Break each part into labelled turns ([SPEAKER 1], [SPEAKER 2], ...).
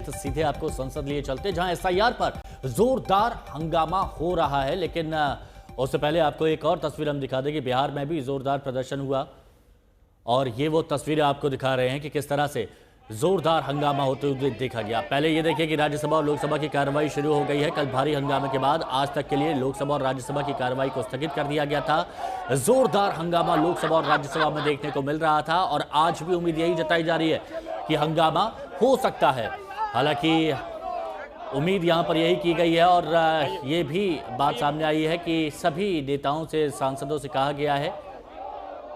[SPEAKER 1] तो सीधे आपको संसद लिए चलते, जहां एसआईआर पर जोरदार हंगामा हो रहा है। लेकिन उससे पहले आपको एक और तस्वीर हम दिखा दें कि बिहार में भी जोरदार प्रदर्शन हुआ, और ये वो तस्वीरें आपको दिखा रहे हैं कि किस तरह से जोरदार हंगामा होते हुए देखा गया। पहले ये देखिए कि राज्यसभा और लोकसभा की कार्रवाई शुरू हो गई है। कल भारी हंगामे के बाद आज तक के लिए लोकसभा और राज्यसभा की कार्रवाई को स्थगित कर दिया गया था। जोरदार हंगामा लोकसभा और राज्यसभा में देखने को मिल रहा था, और आज भी उम्मीद यही जताई जा रही है कि हंगामा हो सकता है। हालांकि उम्मीद यहाँ पर यही की गई है, और ये भी बात सामने आई है कि सभी नेताओं से, सांसदों से कहा गया है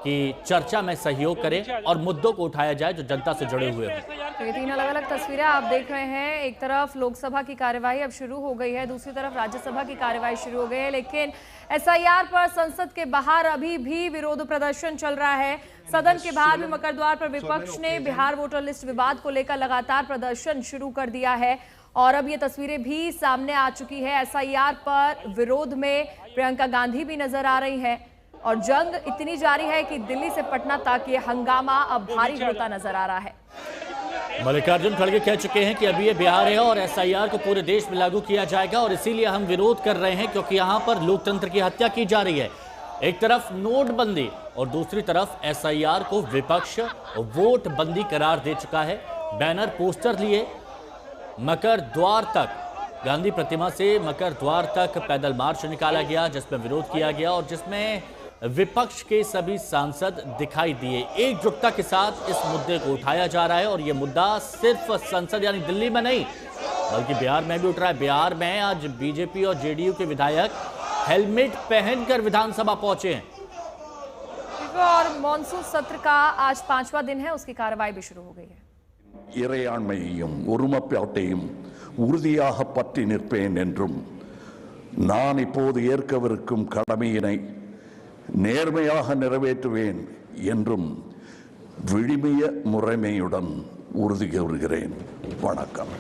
[SPEAKER 1] कि चर्चा में सहयोग करें और मुद्दों को उठाया जाए जो जनता से जुड़े हुए हैं।
[SPEAKER 2] तो ये तीन अलग अलग तस्वीरें आप देख रहे हैं। एक तरफ लोकसभा की कार्यवाही अब शुरू हो गई है, दूसरी तरफ राज्यसभा की कार्यवाही शुरू हो गई है, लेकिन एसआईआर पर संसद के बाहर अभी भी विरोध प्रदर्शन चल रहा है। सदन के बाहर भी मकर द्वार पर विपक्ष ने बिहार वोटर लिस्ट विवाद को लेकर लगातार प्रदर्शन शुरू कर दिया है, और अब ये तस्वीरें भी सामने आ चुकी है। एसआईआर पर विरोध में प्रियंका गांधी भी नजर आ रही हैं, और जंग इतनी जारी है कि दिल्ली से पटना तक ये हंगामा अब भारी होता नजर आ रहा है।
[SPEAKER 1] मल्लिकार्जुन खड़गे कह चुके हैं कि अभी ये बिहार है और एसआईआर को पूरे देश में लागू किया जाएगा, और इसीलिए हम विरोध कर रहे हैं क्योंकि यहाँ पर लोकतंत्र की हत्या की जा रही है। एक तरफ नोटबंदी और दूसरी तरफ एसआईआर को विपक्ष वोट बंदी करार दे चुका है। बैनर पोस्टर लिए मकर द्वार तक, गांधी प्रतिमा से मकर द्वार तक पैदल मार्च निकाला गया, जिसमें विरोध किया गया और जिसमें विपक्ष के सभी सांसद दिखाई दिए। एकजुटता के साथ इस मुद्दे को उठाया जा रहा है, और यह मुद्दा सिर्फ संसद यानी दिल्ली में नहीं बल्कि बिहार में भी उठ रहा है। बिहार में आज बीजेपी और जेडीयू के विधायक हेलमेट पहनकर विधानसभा पहुंचे हैं।
[SPEAKER 2] और मॉनसून सत्र का आज 5वां दिन है, उसकी कार्रवाई भी शुरू हो गई है।
[SPEAKER 3] இறையாண்மையையும் ஒருமைப்பாட்டையும் உறுதியாக பற்றி நிற்பேன் என்றும் நான் இப்போது ஏற்கவிருக்கும் கடமையினை நேர்மையாக நிறைவேற்றுவேன் என்றும் விழிமிய முறைமையுடன் உறுதி கூறுகிறேன். வணக்கம்.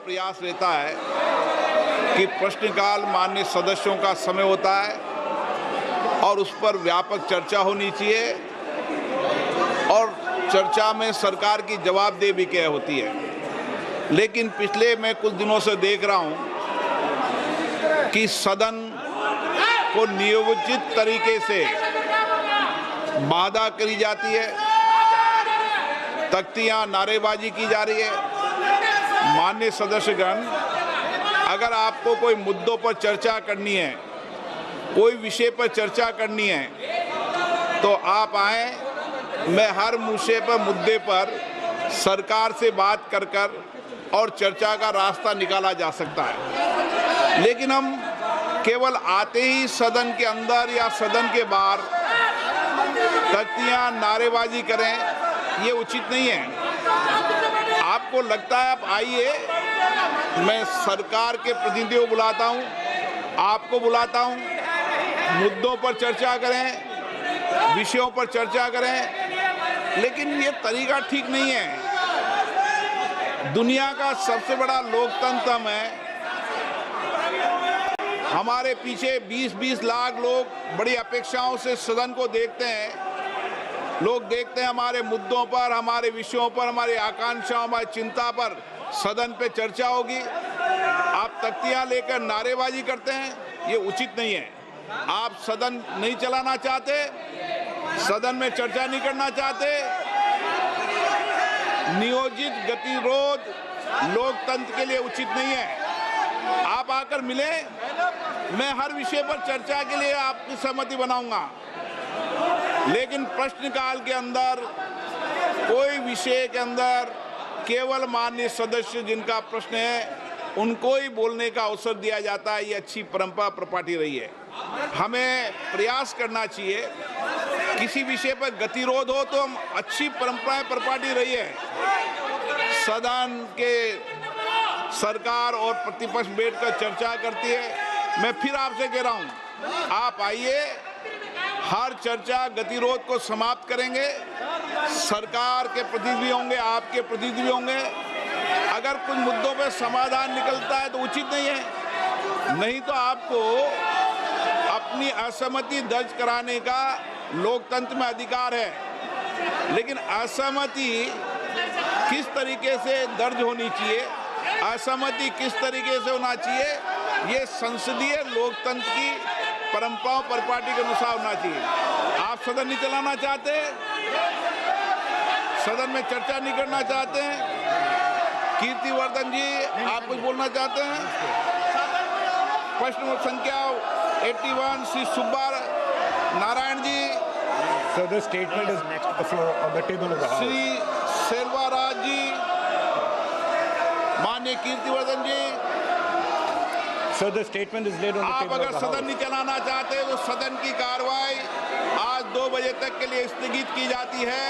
[SPEAKER 4] प्रयास रहता है कि प्रश्नकाल माननीय सदस्यों का समय होता है और उस पर व्यापक चर्चा होनी चाहिए, और चर्चा में सरकार की जवाबदेही भी क्या होती है। लेकिन पिछले मैं कुछ दिनों से देख रहा हूं कि सदन को नियोजित तरीके से बाधा करी जाती है, तख्तियां नारेबाजी की जा रही है। माननीय सदस्यगण, अगर आपको कोई मुद्दों पर चर्चा करनी है, कोई विषय पर चर्चा करनी है, तो आप आए। मैं हर मुद्दे पर सरकार से बात कर और चर्चा का रास्ता निकाला जा सकता है। लेकिन हम केवल आते ही सदन के अंदर या सदन के बाहर तख्तियां नारेबाजी करें, ये उचित नहीं है। आपको लगता है आप आइए, मैं सरकार के प्रतिनिधियों को बुलाता हूं, आपको बुलाता हूं, मुद्दों पर चर्चा करें, विषयों पर चर्चा करें, लेकिन ये तरीका ठीक नहीं है। दुनिया का सबसे बड़ा लोकतंत्र है। हमारे पीछे 20-20 लाख लोग बड़ी अपेक्षाओं से सदन को देखते हैं। लोग देखते हैं हमारे मुद्दों पर, हमारे विषयों पर, हमारी आकांक्षाओं, हमारी चिंता पर सदन पे चर्चा होगी। आप तख्तियां लेकर नारेबाजी करते हैं, ये उचित नहीं है। आप सदन नहीं चलाना चाहते, सदन में चर्चा नहीं करना चाहते, नियोजित गतिरोध लोकतंत्र के लिए उचित नहीं है। आप आकर मिले, मैं हर विषय पर चर्चा के लिए आपकी सहमति बनाऊंगा, लेकिन प्रश्नकाल के अंदर कोई विषय के अंदर केवल माननीय सदस्य जिनका प्रश्न है उनको ही बोलने का अवसर दिया जाता है। ये अच्छी परंपरा प्रपाटी रही है। हमें प्रयास करना चाहिए, किसी विषय पर गतिरोध हो तो हम अच्छी परंपराएं प्रपाटी रही है। सदन के सरकार और प्रतिपक्ष बैठकर चर्चा करती है। मैं फिर आपसे कह रहा हूं, आप आइए, हर चर्चा गतिरोध को समाप्त करेंगे। सरकार के प्रतिनिधि होंगे, आपके प्रतिनिधि होंगे, अगर कुछ मुद्दों पे समाधान निकलता है तो उचित नहीं है, नहीं तो आपको अपनी असहमति दर्ज कराने का लोकतंत्र में अधिकार है, लेकिन असहमति किस तरीके से दर्ज होनी चाहिए, असहमति किस तरीके से होना चाहिए, ये संसदीय लोकतंत्र की परंपराओं परिपाटी के अनुसार होना चाहिए। आप सदन नहीं चलाना चाहते, सदन में चर्चा नहीं करना चाहते हैं। कीर्तिवर्धन जी, आप कुछ बोलना चाहते हैं? प्रश्न संख्या 81 Shri Subba Narayan ji.
[SPEAKER 5] So the statement is next to the floor on the table of the House.
[SPEAKER 4] Shri Selvaraj जी, माननीय कीर्तिवर्धन जी,
[SPEAKER 5] So the statement is laid on the
[SPEAKER 4] आप
[SPEAKER 5] table
[SPEAKER 4] अगर
[SPEAKER 5] of the
[SPEAKER 4] सदन
[SPEAKER 5] House.
[SPEAKER 4] नहीं चलाना चाहते तो सदन की कार्रवाई आज 2 बजे तक के लिए स्थगित की जाती है।